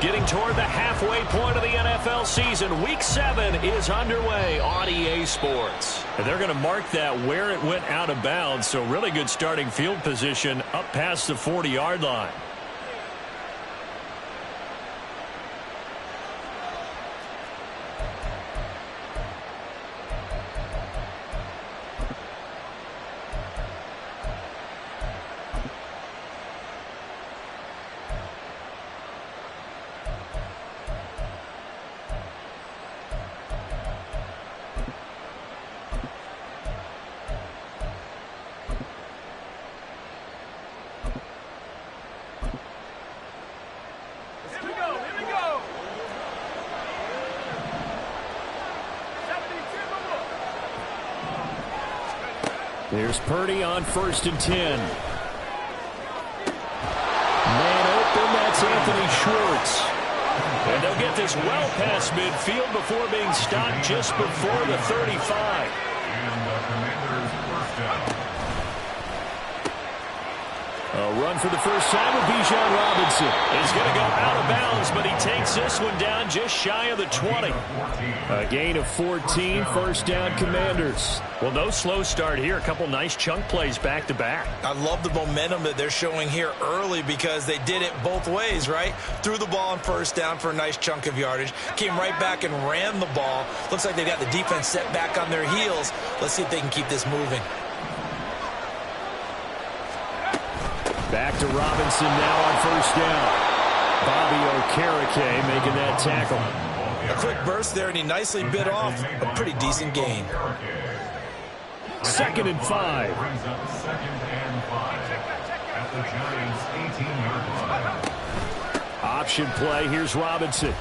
Getting toward the halfway point of the NFL season. Week 7 is underway on EA Sports. And they're going to mark that where it went out of bounds, so really good starting field position up past the 40-yard line. There's Purdy on 1st and 10. Man open, that's Anthony Schwartz. And they'll get this well past midfield before being stopped just before the 35. And the Commanders' first down. A run for the first time with Bijan Robinson. He's going to go out of bounds, but he takes this one down just shy of the 20. A gain of 14, first down Commanders. Well, no slow start here. A couple nice chunk plays back-to-back. I love the momentum that they're showing here early because they did it both ways, right? Threw the ball on first down for a nice chunk of yardage. Came right back and ran the ball. Looks like they got the defense set back on their heels. Let's see if they can keep this moving. Back to Robinson now on first down. Bobby Okereke making that tackle. A quick burst there, and he nicely bit off a pretty decent gain. 2nd and 5. Brings up 2nd and 5 at the Giants' 18-yard line. Option play. Here's Robinson.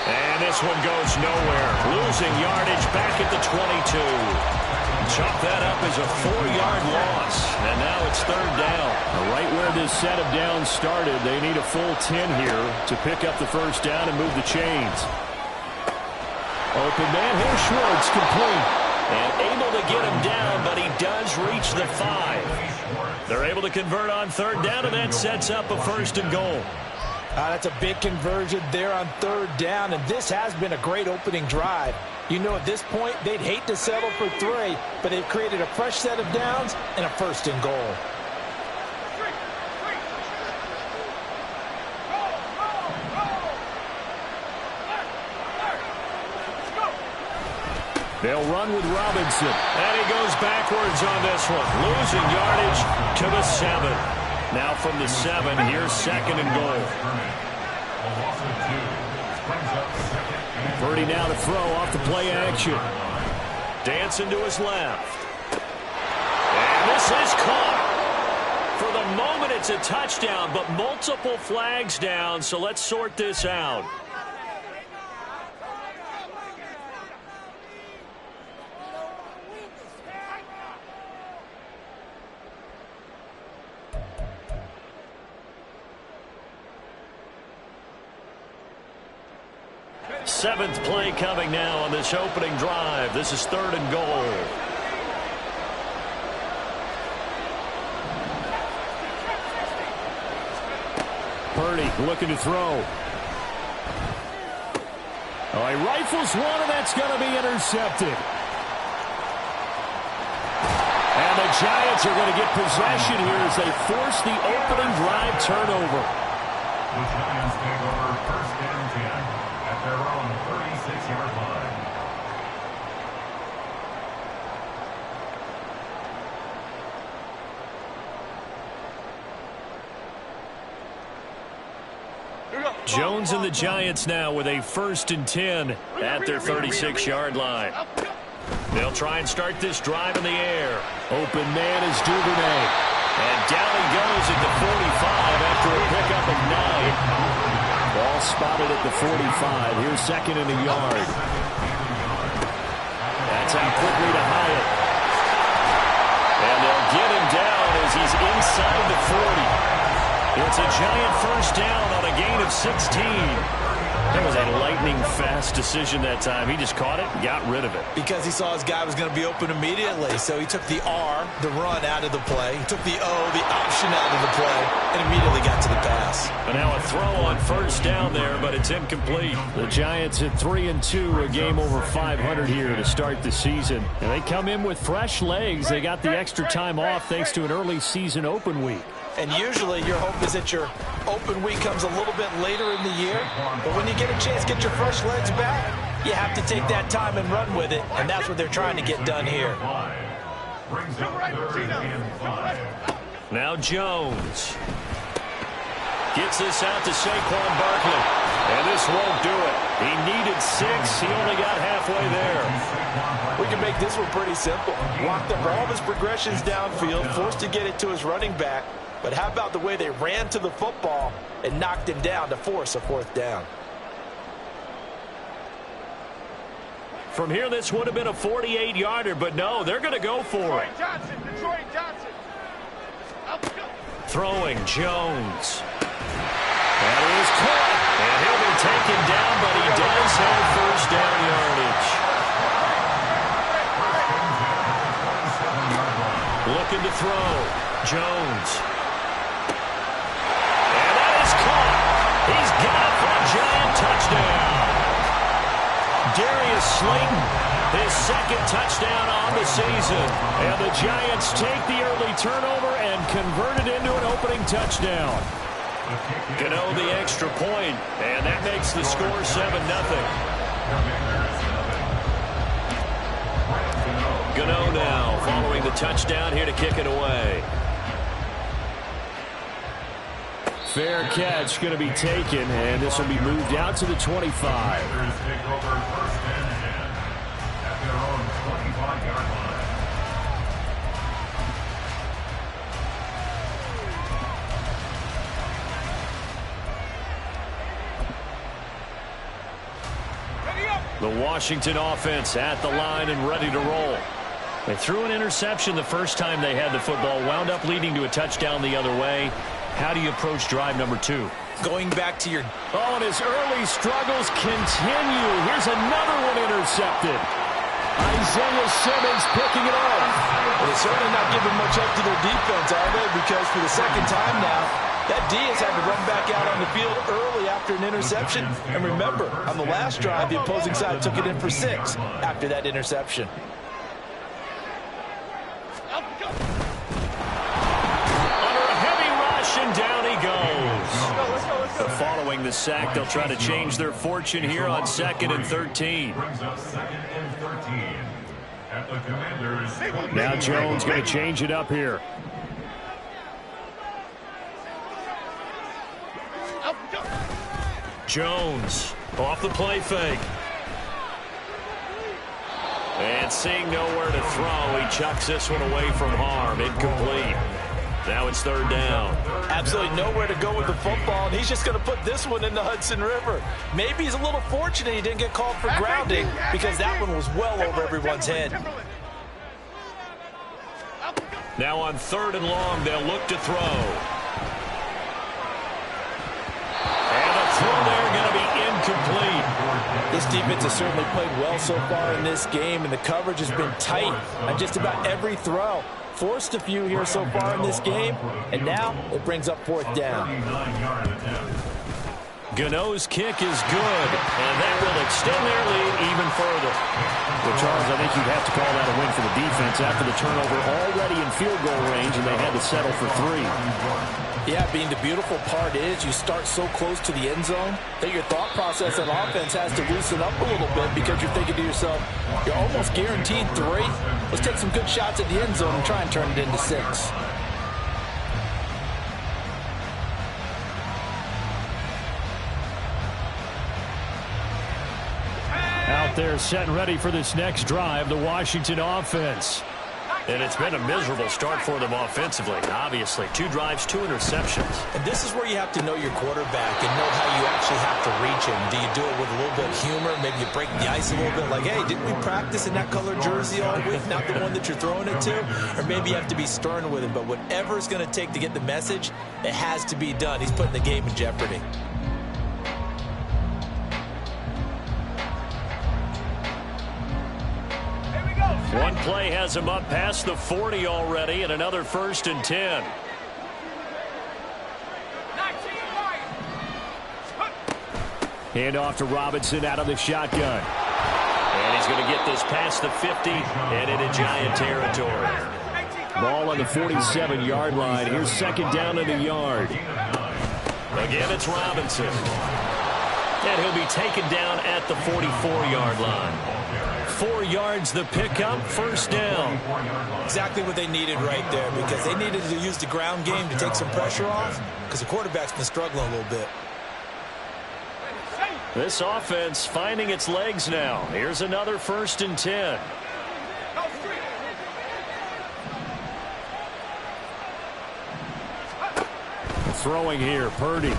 And this one goes nowhere. Losing yardage back at the 22. Chop that up as a 4-yard loss. And now it's 3rd down. Right where this set of downs started, they need a full 10 here to pick up the first down and move the chains. Open man. Here's Schwartz, complete. And able to get him down, but he does reach the 5. They're able to convert on 3rd down, and that sets up a 1st and goal. That's a big conversion there on 3rd down, and this has been a great opening drive. You know, at this point, they'd hate to settle for 3, but they've created a fresh set of downs and a 1st and goal. They'll run with Robinson. And he goes backwards on this one. Losing yardage to the 7. Now from the 7, here's 2nd and goal. Purdy now to throw off the play action. Dancing to his left. And this is caught. For the moment, it's a touchdown, but multiple flags down, so let's sort this out. Seventh play coming now on this opening drive. This is 3rd and goal. Purdy looking to throw. Oh, he rifles one, and that's going to be intercepted. And the Giants are going to get possession here as they force the opening drive turnover. The Giants take over 1st and 10 at their own 36-yard line. Jones and the Giants now with a 1st and 10 at their 36-yard line. They'll try and start this drive in the air. Open man is Duvernay. And down he goes at the 45 after a pickup of 9. Ball spotted at the 45. Here's 2nd and a yard. That's out quickly to Hyatt. And they'll get him down as he's inside the 40. It's a Giant first down on a a gain of 16. That was a lightning-fast decision that time. He just caught it and got rid of it. Because he saw his guy was going to be open immediately. So he took the R, the run, out of the play. He took the O, the option, out of the play, and immediately got to the pass. And now a throw on first down there, but it's incomplete. The Giants at 3-2, a game over 500 here to start the season. And they come in with fresh legs. They got the extra time off thanks to an early season open week. And usually your hope is that your open week comes a little bit later in the year. But when you get a chance to get your fresh legs back, you have to take that time and run with it. And that's what they're trying to get done here. Now Jones gets this out to Saquon Barkley. And this won't do it. He needed 6. He only got halfway there. We can make this one pretty simple. Blocked up all of his progressions downfield, forced to get it to his running back. But how about the way they ran to the football and knocked him down to force a fourth down? From here, this would have been a 48-yarder, but no, they're going to go for it. Detroit Johnson. Throwing Jones. That is caught. And he'll be taken down, but he does have first down yardage. Looking to throw. Jones. He's got it for a giant touchdown. Darius Slayton, his second touchdown on the season. And the Giants take the early turnover and convert it into an opening touchdown. Gano the extra point, and that makes the score 7-0. Gano now following the touchdown here to kick it away. Fair catch going to be taken, and this will be moved out to the 25. The Washington offense at the line and ready to roll. They threw an interception the first time they had the football, wound up leading to a touchdown the other way. How do you approach drive number 2? Going back to your... Oh, and his early struggles continue. Here's another one intercepted. Isaiah Simmons picking it off. Well, they're certainly not giving much up to their defense, are they? Because for the second time now, that D has had to run back out on the field early after an interception. And remember, on the last drive, the opposing side took it in for 6 after that interception. Down he goes. Following the sack, they'll try to change their fortune here on 2nd and 13. Now Jones going to change it up here. Jones off the play fake. And seeing nowhere to throw, he chucks this one away from harm. Incomplete. Now it's 3rd down. Absolutely nowhere to go with the football, and he's just going to put this one in the Hudson River. Maybe he's a little fortunate he didn't get called for grounding because that one was well over everyone's head. Now on 3rd and long, they'll look to throw. And a throw there going to be incomplete. This defense has certainly played well so far in this game, and the coverage has been tight on just about every throw. Forced a few here so far in this game, and now it brings up 4th down. Gano's kick is good, and that will extend their lead even further. Well, Charles, I think you'd have to call that a win for the defense after the turnover already in field goal range, and they had to settle for 3. Yeah, being the beautiful part is you start so close to the end zone that your thought process on offense has to loosen up a little bit because you're thinking to yourself, you're almost guaranteed 3. Let's take some good shots at the end zone and try and turn it into 6. Out there set and ready for this next drive, the Washington offense. And it's been a miserable start for them offensively, obviously. 2 drives, 2 interceptions. And this is where you have to know your quarterback and know how you actually have to reach him. Do you do it with a little bit of humor? Maybe you break the ice a little bit like, hey, didn't we practice in that color jersey all week, not the one that you're throwing it to? Or maybe you have to be stern with him. But whatever it's going to take to get the message, it has to be done. He's putting the game in jeopardy. play has him up past the 40 already, and another 1st and 10. Hand off to Robinson out of the shotgun. And he's going to get this past the 50 and into Giant territory. Ball on the 47-yard line. Here's 2nd down in the yard. Again, it's Robinson. And he'll be taken down at the 44-yard line. 4 yards the pickup, 1st down. Exactly what they needed right there, because they needed to use the ground game to take some pressure off, because the quarterback's been struggling a little bit. This offense finding its legs now. Here's another 1st and 10. Throwing here, Purdy.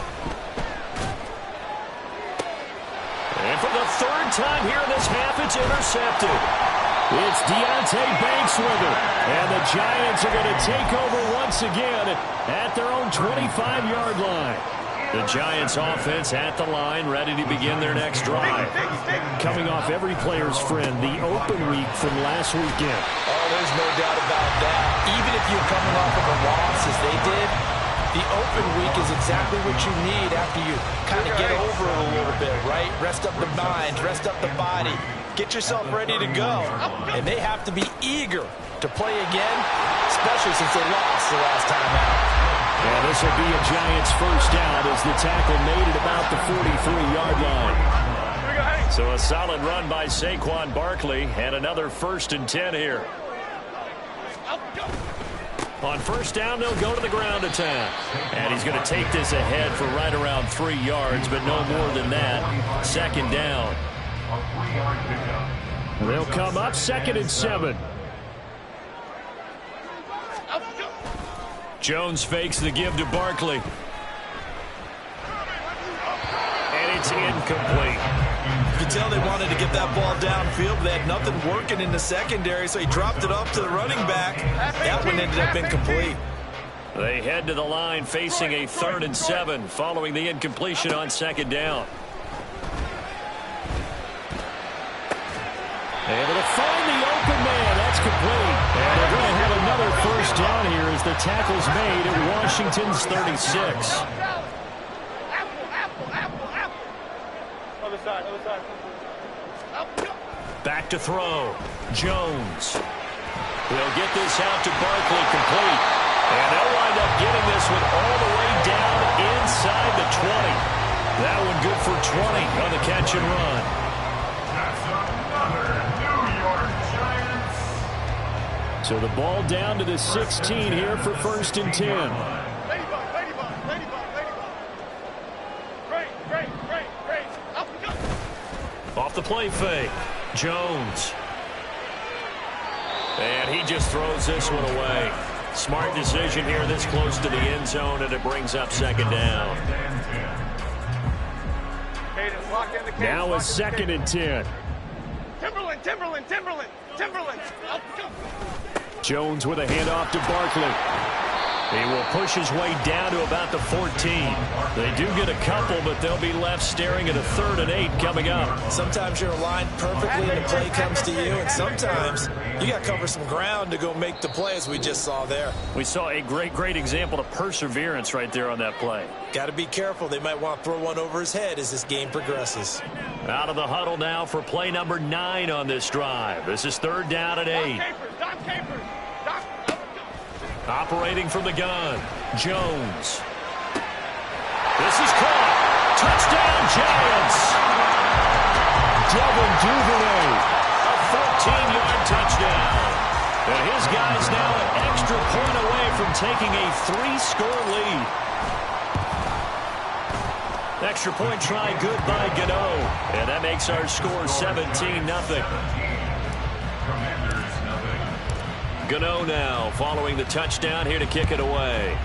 And for the 3rd time here in this half, it's intercepted. It's Deonte Banks with it. And the Giants are going to take over once again at their own 25-yard line. The Giants offense at the line, ready to begin their next drive. Coming off every player's friend, the open week from last weekend. Oh, there's no doubt about that. Even if you're coming off of a loss as they did, the open week is exactly what you need after you kind of get over it a little bit, right? Rest up the mind, rest up the body, get yourself ready to go. And they have to be eager to play again, especially since they lost the last time out. And this will be a Giants 1st down as the tackle made it about the 43-yard line. So a solid run by Saquon Barkley and another 1st and 10 here. On 1st down, they'll go to the ground attack. And he's going to take this ahead for right around 3 yards, but no more than that. 2nd down. They'll come up 2nd and 7. Jones fakes the give to Barkley. And it's incomplete. You can tell they wanted to get that ball downfield. They had nothing working in the secondary, so he dropped it up to the running back. That one ended up incomplete. They head to the line facing a 3rd and 7 following the incompletion on 2nd down. Able to find the open man. That's complete. And they're going to have another 1st down here as the tackle's made at Washington's 36. Back to throw. Jones. They'll get this out to Barkley, complete. And they'll wind up getting this one all the way down inside the 20. That one good for 20 on the catch and run. So the ball down to the 16 here for 1st and 10. Off the play fake. Jones. And he just throws this one away. Smart decision here this close to the end zone, and it brings up 2nd down. Now a 2nd and 10. Timberland. Jones with a handoff to Barkley. He will push his way down to about the 14. They do get a couple, but they'll be left staring at a 3rd and 8 coming up. Sometimes you're aligned perfectly and the play comes to you, and sometimes you got to cover some ground to go make the play, as we just saw there. We saw a great example of perseverance right there on that play. Got to be careful. They might want to throw one over his head as this game progresses. Out of the huddle now for play number 9 on this drive. This is 3rd down and 8. Operating from the gun, Jones. This is caught. Touchdown, Giants. Devin Duvernay, a 14-yard touchdown. And his guys now an extra point away from taking a 3-score lead. Extra point try good by Gano. And that makes our score 17-0. Gano now following the touchdown here to kick it away.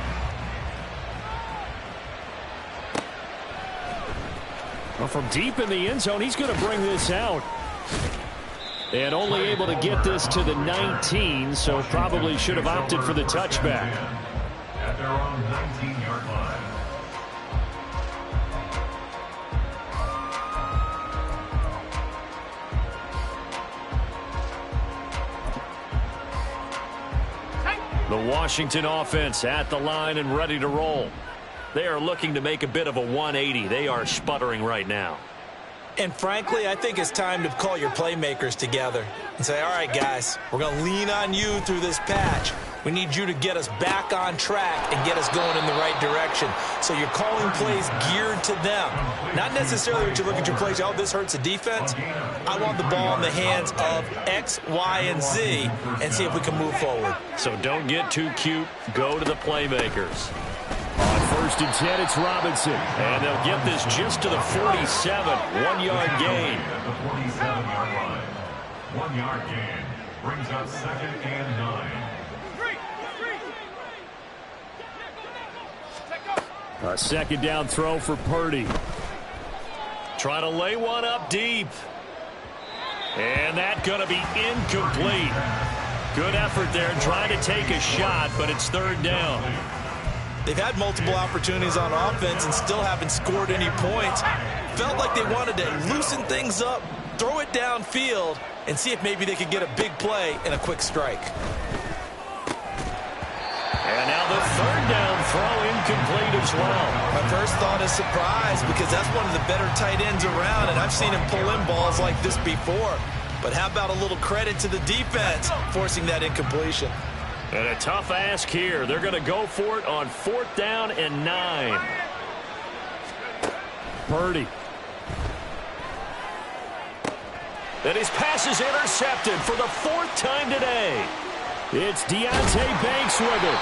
Well, from deep in the end zone, he's going to bring this out. And only able to get this to the 19, so probably should have opted for the touchback. At their own 19-yard line. The Washington offense at the line and ready to roll. They are looking to make a bit of a 180. They are sputtering right now. And frankly, I think it's time to call your playmakers together and say, all right, guys, we're going to lean on you through this patch. We need you to get us back on track and get us going in the right direction. So you're calling plays geared to them. Not necessarily that you look at your plays, oh, this hurts the defense. I want the ball in the hands of X, Y, and Z and see if we can move forward. So don't get too cute. Go to the playmakers. On 1st and 10, it's Robinson. And they'll get this just to the 47. 1-yard gain. At the 47-yard line. 1-yard gain brings up 2nd and 9. A 2nd down throw for Purdy. Trying to lay one up deep. And that's going to be incomplete. Good effort there trying to take a shot, but it's 3rd down. They've had multiple opportunities on offense and still haven't scored any points. Felt like they wanted to loosen things up, throw it downfield, and see if maybe they could get a big play and a quick strike. And now the 3rd down throw incomplete as well. My first thought is surprise because that's one of the better tight ends around, and I've seen him pull in balls like this before. But how about a little credit to the defense forcing that incompletion? And a tough ask here. They're going to go for it on 4th down and 9. Purdy. And his pass is intercepted for the 4th time today. It's Deonte Banks with it.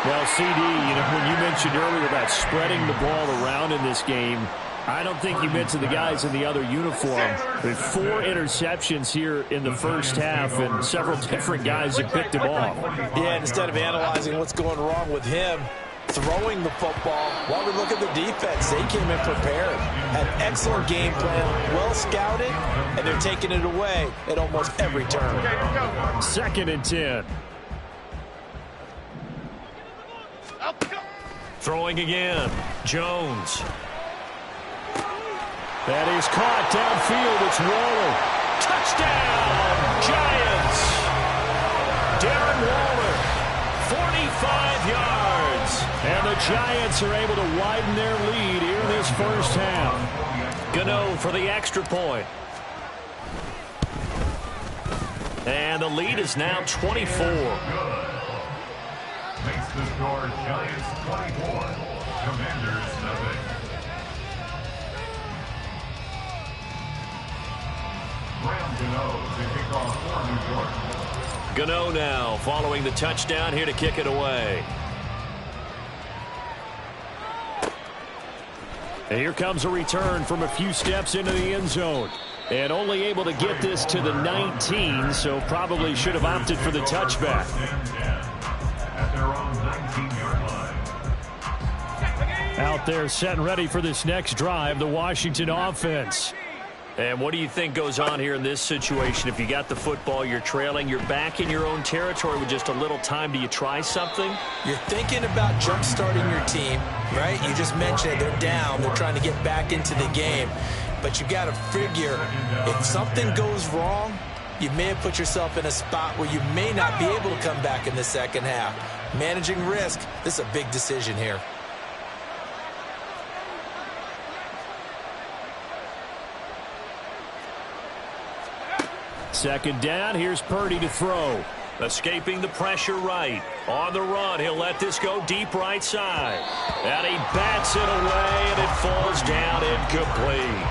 Well, CD, when you mentioned earlier about spreading the ball around in this game, I don't think you mentioned the guys in the other uniform. There's 4 interceptions here in the first half, and several different guys have picked him off. Yeah, instead of analyzing what's going wrong with him, throwing the football, while we look at the defense, they came in prepared. Had an excellent game plan, well scouted, and they're taking it away at almost every turn. 2nd and 10. Throwing again. Jones. That is caught downfield. It's Waller. Touchdown, Giants. Darren Waller, 45 yards. And the Giants are able to widen their lead here in this first half. Gano for the extra point. And the lead is now 24. Makes the score Giants 24, Commanders nothing. Graham Gano to kick off for New York. Gano now following the touchdown here to kick it away. And here comes a return from a few steps into the end zone. And only able to get this to the 19, so probably should have opted for the touchback. At their own 19-yard line. Out there set and ready for this next drive, the Washington offense. And what do you think goes on here in this situation? If you got the football, you're trailing, you're back in your own territory with just a little time. Do you try something? You're thinking about jump-starting your team, right? You just mentioned it. They're down. They're trying to get back into the game. But you got to figure, if something goes wrong, you may have put yourself in a spot where you may not be able to come back in the second half. Managing risk, this is a big decision here. Second down, here's Purdy to throw. Escaping the pressure right. On the run, he'll let this go deep right side. And he bats it away, and it falls down incomplete.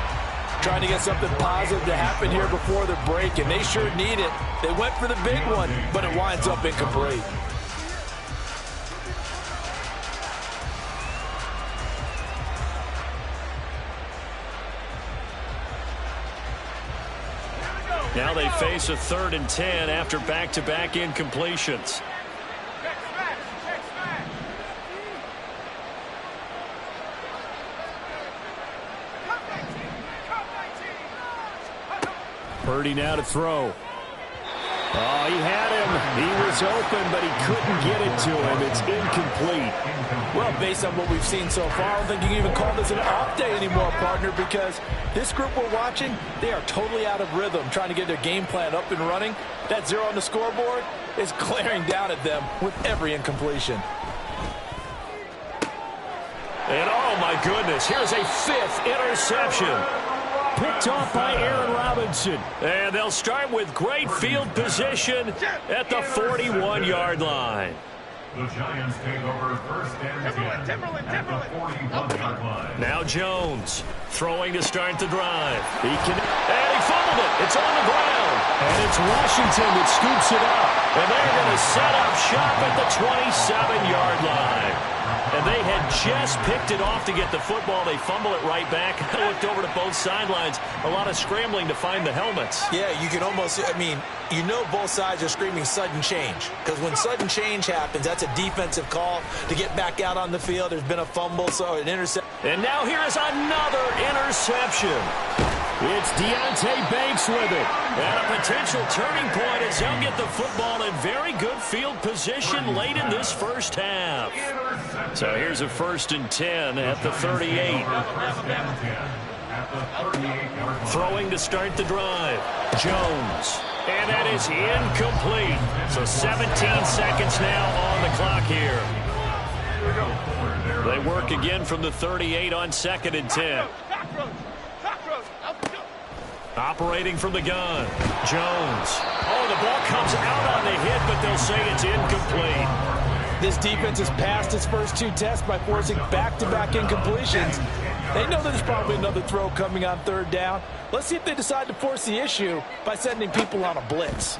Trying to get something positive to happen here before the break, and they sure need it. They went for the big one, but it winds up incomplete. Now they face a 3rd and 10 after back-to-back incompletions. Purdy now to throw. Oh, he had him. He was open, but he couldn't get it to him. It's incomplete. Well, based on what we've seen so far, I don't think you can even call this an off day anymore, partner, because this group we're watching, they are totally out of rhythm, trying to get their game plan up and running. That 0 on the scoreboard is glaring down at them with every incompletion. And oh my goodness, here's a 5th interception. Picked off by Aaron Robinson. And they'll start with great field position at the 41-yard line. The Giants take over first and 10 at the 41-yard line. Now Jones throwing to start the drive. And he fumbled it. It's on the ground. And it's Washington that scoops it up. And they're going to set up shop at the 27-yard line. And they had just picked it off to get the football. They fumble it right back. I looked over to both sidelines. A lot of scrambling to find the helmets. Yeah, you can almost, I mean, you know both sides are screaming sudden change. Because when sudden change happens, that's a defensive call to get back out on the field. There's been a fumble, so an interception. And now here is another interception. It's Deonte Banks with it. And a potential turning point as he'll get the football in very good field position late in this first half. So here's a 1st and 10 at the 38. Throwing to start the drive. Jones. And that is incomplete. So 17 seconds now on the clock here. They work again from the 38 on 2nd and 10. Operating from the gun. Jones. Oh, the ball comes out on the hit, but they'll say it's incomplete. This defense has passed its first 2 tests by forcing back-to-back incompletions. They know there's probably another throw coming on 3rd down. Let's see if they decide to force the issue by sending people on a blitz.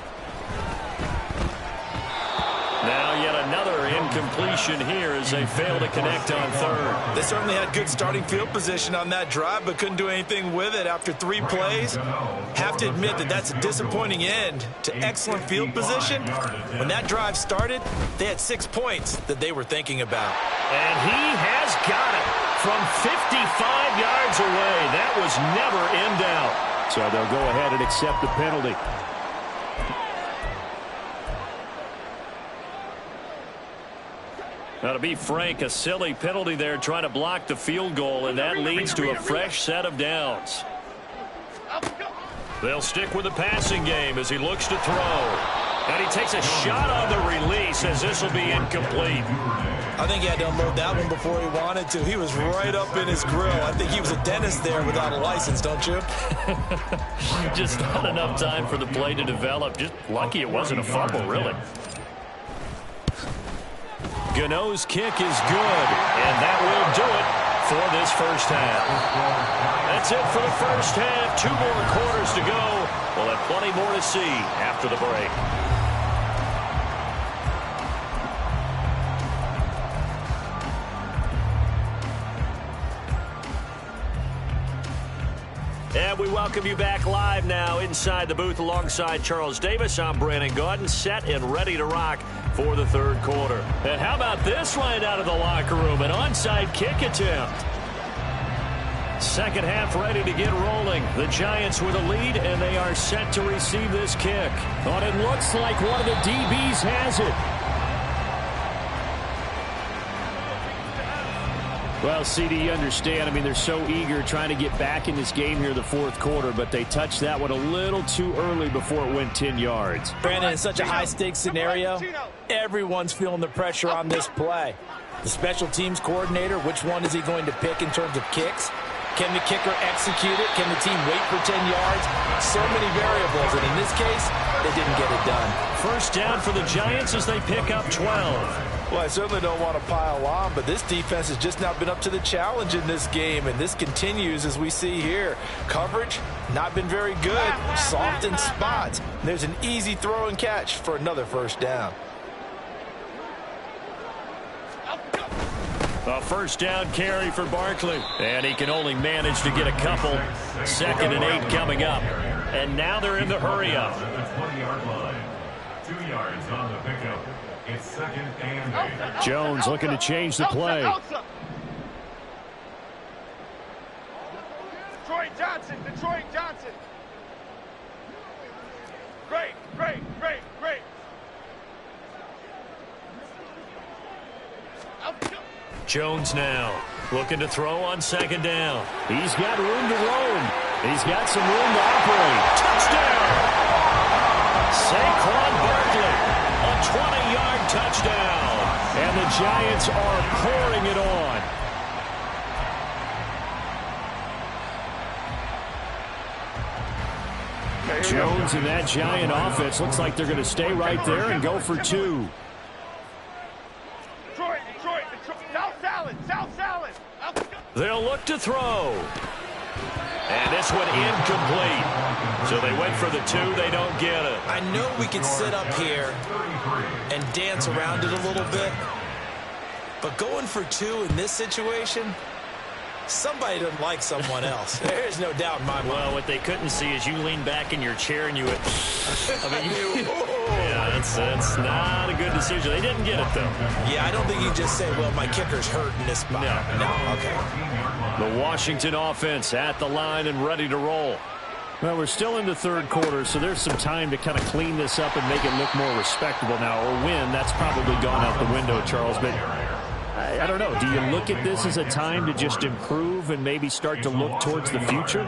Now yet another incompletion here as they fail to connect on 3rd. They certainly had good starting field position on that drive, but couldn't do anything with it after 3 plays. Have to admit that that's a disappointing end to excellent field position. When that drive started, they had 6 points that they were thinking about. And he has got it from 55 yards away. That was never in doubt. So they'll go ahead and accept the penalty. Now, to be frank, a silly penalty there trying to block the field goal, and that leads to a fresh set of downs. They'll stick with the passing game as he looks to throw. And he takes a shot on the release as this will be incomplete. I think he had to unload that one before he wanted to. He was right up in his grill. I think he was a dentist there without a license, don't you? Just not enough time for the play to develop. Just lucky it wasn't a fumble, really. Gano's kick is good, and that will do it for this first half. That's it for the first half. 2 more quarters to go. We'll have plenty more to see after the break. And we welcome you back live now inside the booth alongside Charles Davis. I'm Brandon Gaudin, set and ready to rock for the 3rd quarter. And how about this right out of the locker room? An onside kick attempt. Second half ready to get rolling. The Giants with a lead, and they are set to receive this kick. But it looks like one of the DBs has it. Well, CD, you understand. I mean, they're so eager trying to get back in this game here the 4th quarter, but they touched that one a little too early before it went 10 yards. Brandon, in such a high-stakes scenario, everyone's feeling the pressure on this play. The special teams coordinator, which one is he going to pick in terms of kicks? Can the kicker execute it? Can the team wait for 10 yards? So many variables, and in this case, they didn't get it done. First down for the Giants as they pick up 12. Well, I certainly don't want to pile on, but this defense has just not been up to the challenge in this game, and this continues as we see here. Coverage, not been very good, soft in spots. There's an easy throw and catch for another first down. A first down carry for Barkley, and he can only manage to get a couple. 2nd and 8 coming up, and now they're in the hurry up. At the 20-yard line. 2 yards on the pickup. It's 2nd and 8. Jones looking to change the play. Detroit Johnson. Great. Jones now looking to throw on second down. He's got room to roam. He's got some room to operate. Touchdown! Saquon Barkley, a 20-yard touchdown. And the Giants are pouring it on. Jones and that Giant offense looks like they're going to stay right there and go for 2. Detroit, South Salad. They'll look to throw. And this one incomplete. So they went for the 2. They don't get it. I know we can sit up here and dance around it a little bit, but going for 2 in this situation, somebody doesn't like someone else. There's no doubt in my mind. Well, what they couldn't see is you lean back in your chair and you went, yeah, that's not a good decision. They didn't get it, though. Yeah, I don't think you can just say, well, my kicker's hurt in this spot. No, okay. The Washington offense at the line and ready to roll. Well, we're still in the third quarter, so there's some time to kind of clean this up and make it look more respectable now. Or win, that's probably gone out the window, Charles. But I don't know. Do you look at this as a time to just improve and maybe start to look towards the future?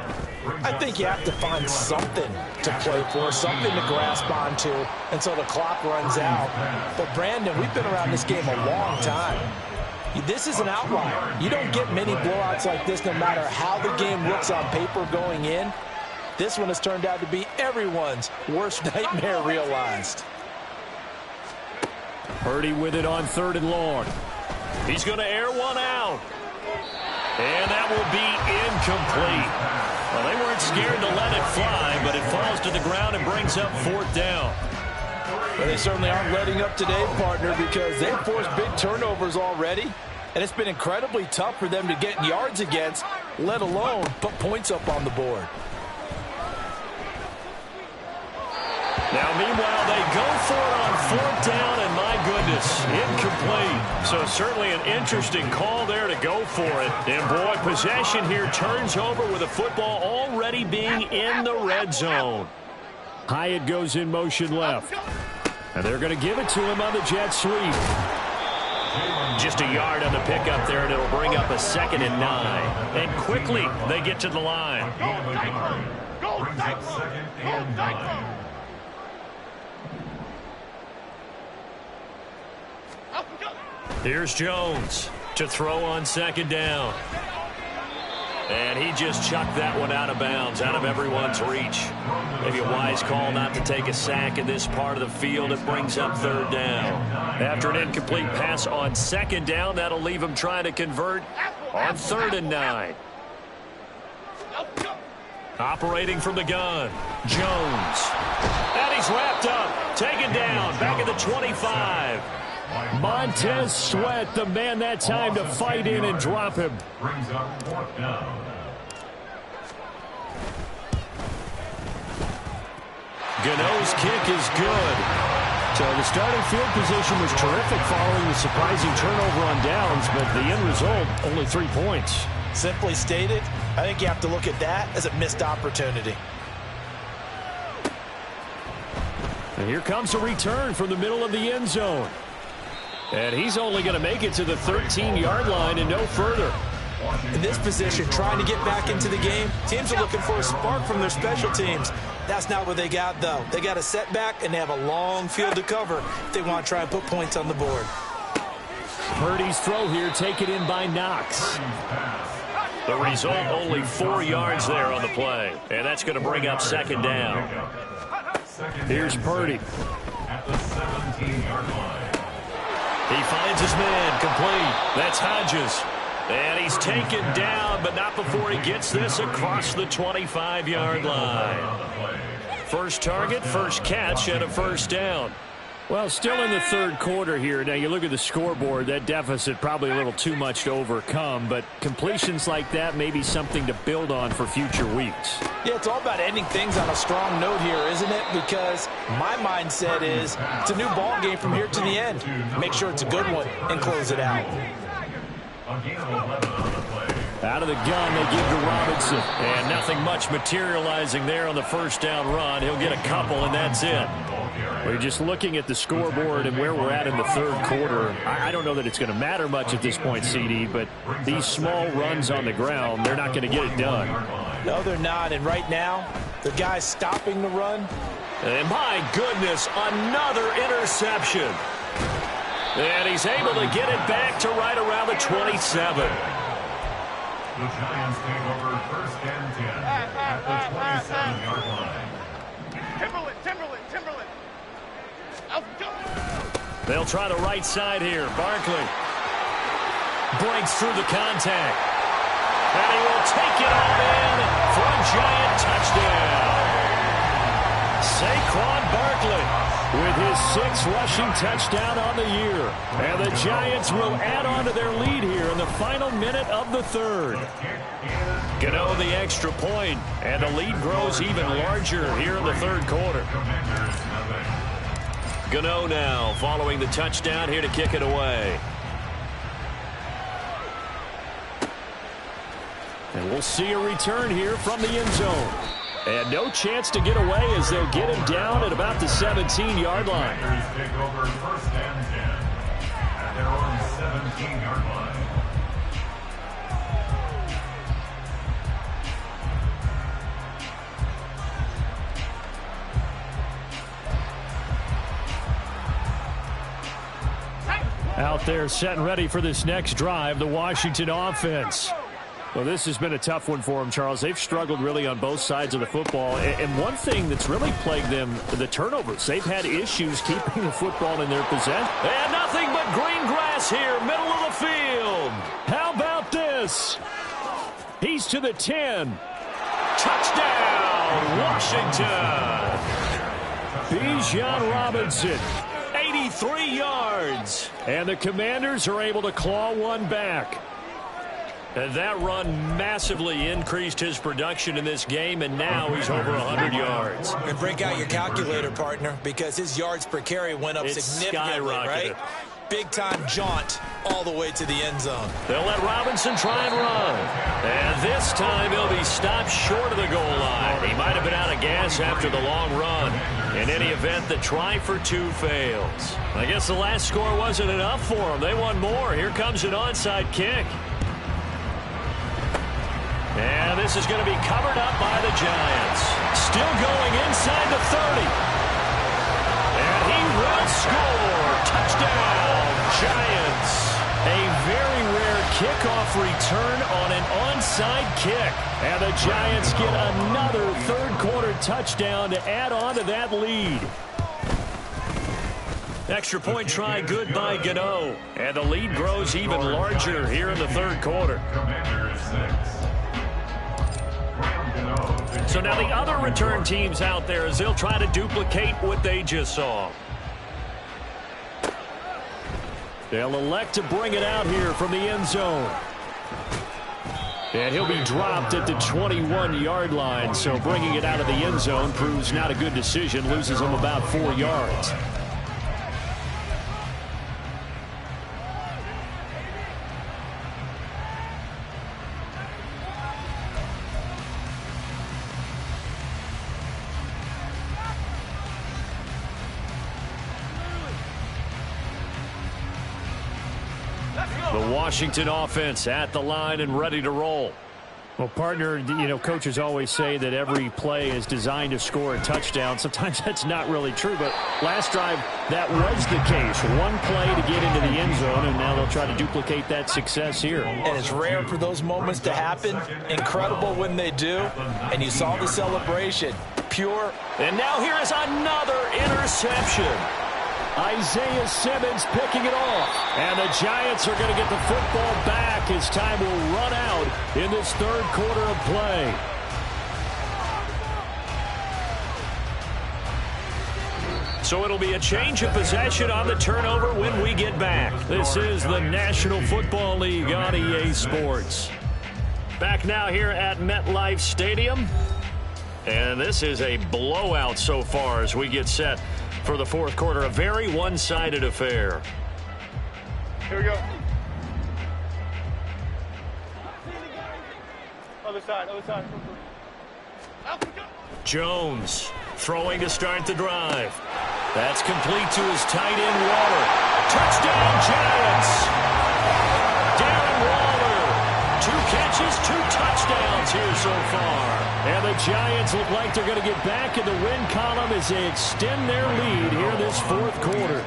I think you have to find something to play for, something to grasp onto until the clock runs out. But, Brandon, we've been around this game a long time. This is an outlier. You don't get many blowouts like this no matter how the game looks on paper going in. This one has turned out to be everyone's worst nightmare realized. Purdy with it on 3rd and long. He's going to air one out. And that will be incomplete. Well, they weren't scared to let it fly, but it falls to the ground and brings up 4th down. Well, they certainly aren't letting up today, partner, because they've forced big turnovers already. And it's been incredibly tough for them to get yards against, let alone put points up on the board. Now, meanwhile, they go for it on 4th down, and my goodness, incomplete. So certainly an interesting call there to go for it. And, boy, possession here turns over with the football already being in the red zone. Hyatt goes in motion left. And they're going to give it to him on the jet sweep. Just a yard on the pickup there, and it'll bring up a 2nd and 9. And quickly, they get to the line. Go, Cyclone! Here's Jones to throw on 2nd down. And he just chucked that one out of bounds, out of everyone's reach. Maybe a wise call not to take a sack in this part of the field. It brings up 3rd down. After an incomplete pass on 2nd down, that'll leave him trying to convert on 3rd and 9. Operating from the gun, Jones. And he's wrapped up, taken down, back at the 25. Montez Sweat, the man that time to fight in and drop him. Brings up 4th down. Gano's kick is good. So the starting field position was terrific following the surprising turnover on downs, but the end result, only 3 points. Simply stated, I think you have to look at that as a missed opportunity. And here comes a return from the middle of the end zone. And he's only going to make it to the 13-yard line and no further. In this position, trying to get back into the game, teams are looking for a spark from their special teams. That's not what they got, though. They got a setback, and they have a long field to cover if they want to try and put points on the board. Purdy's throw here taken in by Knox. The result, only 4 yards there on the play. And that's going to bring up 2nd down. Here's Purdy. At the 17-yard line. He finds his man, complete. That's Hodges. And he's taken down, but not before he gets this across the 25-yard line. First target, first catch, and a 1st down. Well, still in the third quarter here. Now, you look at the scoreboard, that deficit probably a little too much to overcome, but completions like that may be something to build on for future weeks. Yeah, it's all about ending things on a strong note here, isn't it? Because my mindset is it's a new ball game from here to the end. Make sure it's a good one and close it out. Out of the gun, they give to Robinson. And nothing much materializing there on the 1st down run. He'll get a couple, and that's it. We're just looking at the scoreboard and where we're at in the third quarter. I don't know that it's going to matter much at this point, CD, but these small runs on the ground, they're not going to get it done. No, they're not. And right now, the guy's stopping the run. And my goodness, another interception. And he's able to get it back to right around the 27. The Giants take over first and 10 at the 27-yard line. Timberland. They'll try the right side here. Barkley breaks through the contact. And he will take it all in for a Giant touchdown. Saquon Barkley with his 6th rushing touchdown on the year. And the Giants will add on to their lead here in the final minute of the third. Gano the extra point, and the lead grows even larger here in the third quarter. Gano now following the touchdown here to kick it away. And we'll see a return here from the end zone. And no chance to get away as they'll get him down at about the 17-yard line. Take over first and 10 at their own 17-yard line. Out there set and ready for this next drive, the Washington offense. Well, this has been a tough one for them, Charles. They've struggled really on both sides of the football. And one thing that's really plagued them, the turnovers. They've had issues keeping the football in their possession. And nothing but green grass here, middle of the field. How about this? He's to the 10. Touchdown, Washington. Bijan Robinson. 83 yards. And the Commanders are able to claw one back. And that run massively increased his production in this game, and now he's over 100 yards. And break out your calculator, partner, because his yards per carry went up significantly, right? Big-time jaunt all the way to the end zone. They'll let Robinson try and run. And this time he'll be stopped short of the goal line. He might have been out of gas after the long run. In any event, the try for 2 fails. I guess the last score wasn't enough for them. They want more. Here comes an onside kick. And this is going to be covered up by the Giants. Still going inside the 30. And he will score. Touchdown, Giants. A very rare kickoff return on an onside kick. And the Giants get another third-quarter touchdown to add on to that lead. Extra point try good by Gano. And the lead grows even larger here in the third quarter. So now the other return teams out there as they'll try to duplicate what they just saw. They'll elect to bring it out here from the end zone. And he'll be dropped at the 21-yard line. So bringing it out of the end zone proves not a good decision. Loses him about 4 yards. The Washington offense at the line and ready to roll. Well, partner, you know, coaches always say that every play is designed to score a touchdown. Sometimes that's not really true, but last drive, that was the case. One play to get into the end zone, and now they'll try to duplicate that success here. And it's rare for those moments to happen. Incredible when they do. And you saw the celebration. Pure. And now here is another interception. Isaiah Simmons picking it off. And the Giants are going to get the football back as time will run out in this third quarter of play. So it'll be a change of possession on the turnover when we get back. This is the National Football League on EA Sports. Back now here at MetLife Stadium. And this is a blowout so far as we get set for the fourth quarter. A very one-sided affair. Here we go. Other side, other side. Jones throwing to start the drive. That's complete to his tight end, Waller. Touchdown, Giants! Darren Waller. 2 catches, 2 touchdowns here so far. And the Giants look like they're going to get back in the win column as they extend their lead here this 4th quarter.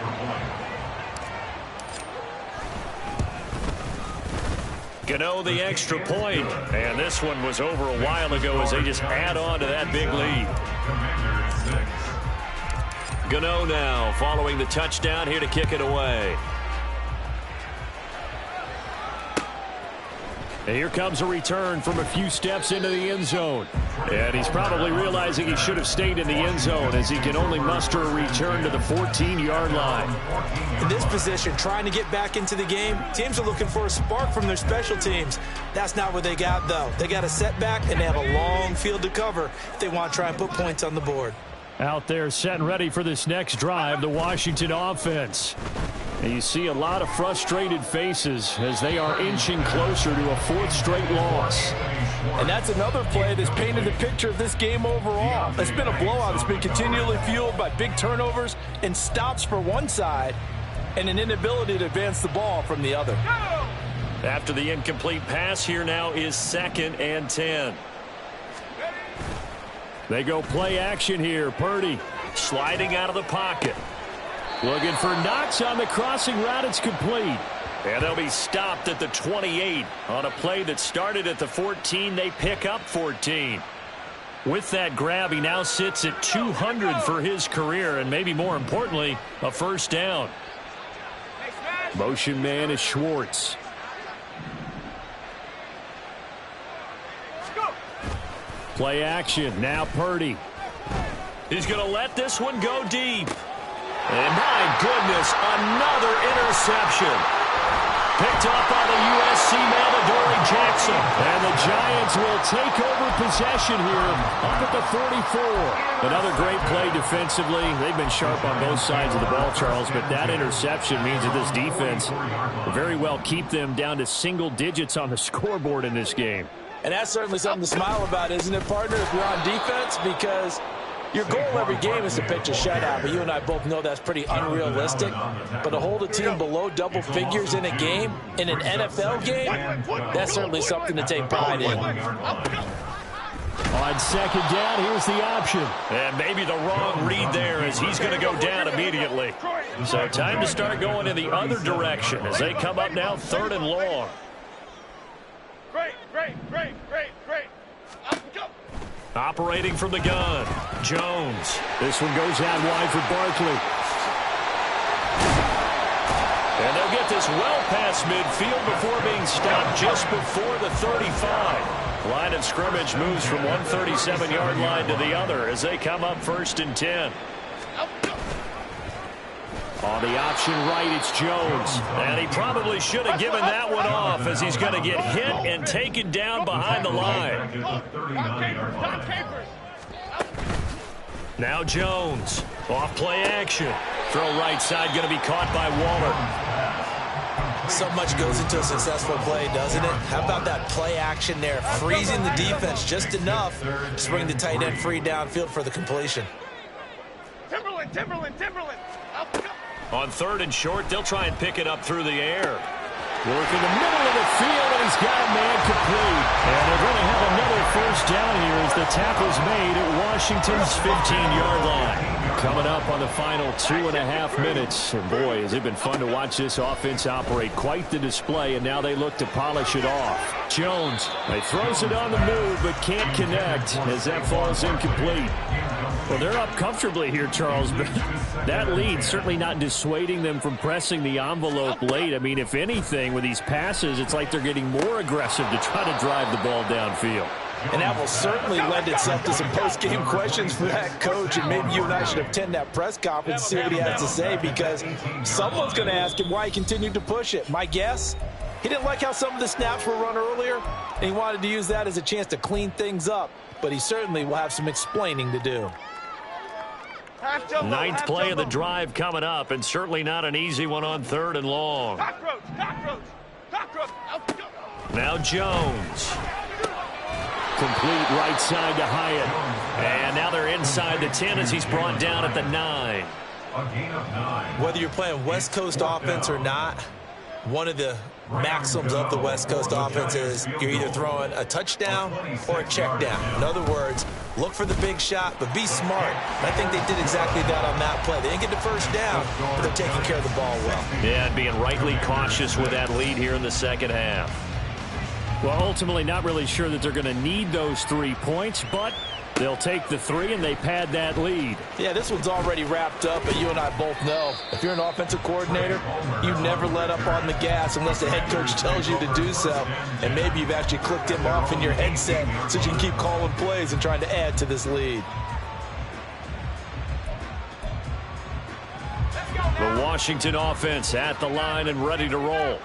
Gano the extra point, and this one was over a while ago as they just add on to that big lead. Gano now following the touchdown here to kick it away. And here comes a return from a few steps into the end zone. And he's probably realizing he should have stayed in the end zone as he can only muster a return to the 14-yard line. In this position, trying to get back into the game, teams are looking for a spark from their special teams. That's not what they got, though. They got a setback, and they have a long field to cover if they want to try and put points on the board. Out there set and ready for this next drive, the Washington offense. And you see a lot of frustrated faces as they are inching closer to a 4th straight loss. And that's another play that's painted the picture of this game overall. It's been a blowout. It's been continually fueled by big turnovers and stops for one side and an inability to advance the ball from the other. After the incomplete pass, here now is 2nd and 10. They go play action here. Purdy sliding out of the pocket. Looking for Knox on the crossing route. It's complete. And they'll be stopped at the 28 on a play that started at the 14. They pick up 14. With that grab, he now sits at 200 for his career, and maybe more importantly, a 1st down. Motion man is Schwartz. Play action. Now Purdy. He's going to let this one go deep. And my goodness, another interception. Picked up by the USC man, Adoree Jackson. And the Giants will take over possession here up at the 44. Another great play defensively. They've been sharp on both sides of the ball, Charles, but that interception means that this defense will very well keep them down to single digits on the scoreboard in this game. And that's certainly something to smile about, isn't it, partner, if you're on defense? Because your goal every game is to pitch a shutout, but you and I both know that's pretty unrealistic. But to hold a team below double figures in a game, in an NFL game, that's certainly something to take pride in. On 2nd down, here's the option. And maybe the wrong read there as he's going to go down immediately. So time to start going in the other direction as they come up now 3rd and long. Great. Operating from the gun, Jones. This one goes out wide for Barkley. And they'll get this well past midfield before being stopped just before the 35. Line of scrimmage moves from one 37-yard line to the other as they come up 1st and 10. On the option right, it's Jones. And he probably should have given that one off as he's going to get hit and taken down behind the line. Now Jones. Off play action. Throw right side going to be caught by Waller. So much goes into a successful play, doesn't it? How about that play action there? Freezing the defense just enough to bring the tight end free downfield for the completion. Timberland. On 3rd and short, they'll try and pick it up through the air. Work in the middle of the field, and he's got a man complete. And they're going to have another 1st down here as the tackle's made at Washington's 15-yard line. Coming up on the final 2.5 minutes. And boy, has it been fun to watch this offense operate. Quite the display, and now they look to polish it off. Jones, he throws it on the move, but can't connect as that falls incomplete. Well, they're up comfortably here, Charles, but that lead certainly not dissuading them from pressing the envelope late. I mean, if anything, with these passes, it's like they're getting more aggressive to try to drive the ball downfield. And that will certainly lend itself to some post-game questions for that coach, and maybe you and I should attend that press conference and see what he has to say, because someone's going to ask him why he continued to push it. My guess, he didn't like how some of the snaps were run earlier, and he wanted to use that as a chance to clean things up, but he certainly will have some explaining to do. 9th play of the drive coming up, and certainly not an easy one on 3rd and long. Now Jones. Complete right side to Hyatt. And now they're inside the 10 as he's brought down at the 9. A gain of 9. Whether you're playing West Coast offense or not, one of the maxims of the West Coast offense is you're either throwing a touchdown or a check down. In other words, look for the big shot, but be smart. And I think they did exactly that on that play. They didn't get the first down, but they're taking care of the ball well. Yeah, and being rightly cautious with that lead here in the second half. Well, ultimately not really sure that they're going to need those 3 points, but they'll take the 3 and they pad that lead. Yeah, this one's already wrapped up, but you and I both know if you're an offensive coordinator, you never let up on the gas unless the head coach tells you to do so. And maybe you've actually clicked him off in your headset so you can keep calling plays and trying to add to this lead. The Washington offense at the line and ready to roll.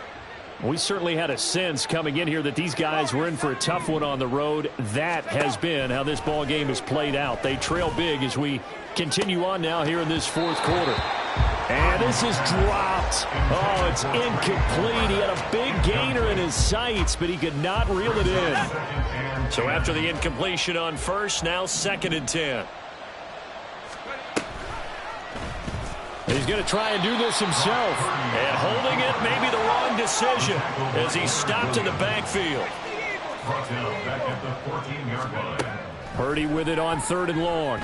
We certainly had a sense coming in here that these guys were in for a tough one on the road. That has been how this ball game has played out. They trail big as we continue on now here in this fourth quarter. And this is dropped. Oh, it's incomplete. He had a big gainer in his sights, but he could not reel it in. So after the incompletion on first, now 2nd and 10. He's going to try and do this himself. And holding it may be the wrong decision as he stopped in the backfield. Brought down back at the 14-yard line. Purdy with it on 3rd and long.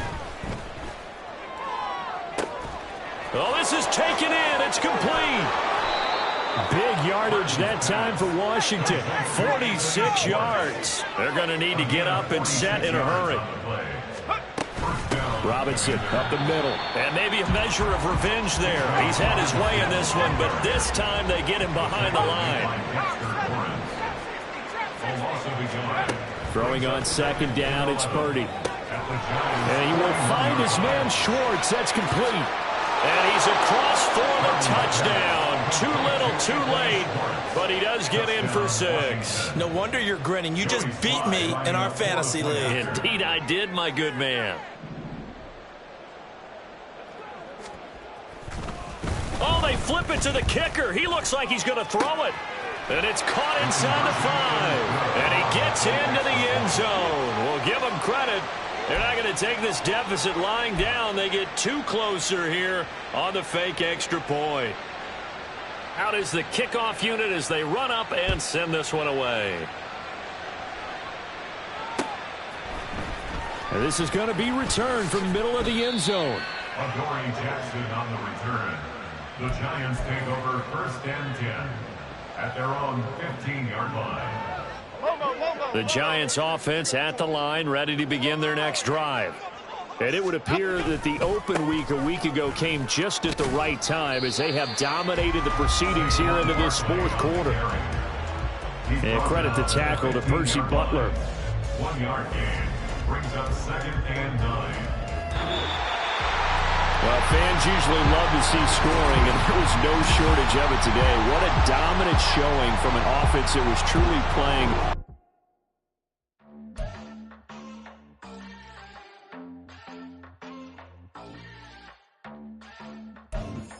Oh, this is taken in. It's complete. Big yardage that time for Washington. 46 yards. They're going to need to get up and set in a hurry. Robinson up the middle. And maybe a measure of revenge there. He's had his way in this one, but this time they get him behind the line. Throwing on 2nd down, it's Purdy. And he will find his man Schwartz. That's complete. And he's across for the touchdown. Too little, too late. But he does get in for 6. No wonder you're grinning. You just beat me in our fantasy league. Indeed I did, my good man. Oh, they flip it to the kicker. He looks like he's going to throw it. And it's caught inside the 5. And he gets into the end zone. We'll give him credit. They're not going to take this deficit lying down. They get 2 closer here on the fake extra point. Out is the kickoff unit as they run up and send this one away. And this is going to be returned from the middle of the end zone. Adoree Jackson on the return. The Giants take over 1st and 10 at their own 15-yard line. The Giants offense at the line, ready to begin their next drive. And it would appear that the open week a week ago came just at the right time as they have dominated the proceedings here into this fourth quarter. And credit the tackle to Percy Butler. 1-yard gain brings up 2nd and 9. Well, fans usually love to see scoring, and there was no shortage of it today. What a dominant showing from an offense that was truly playing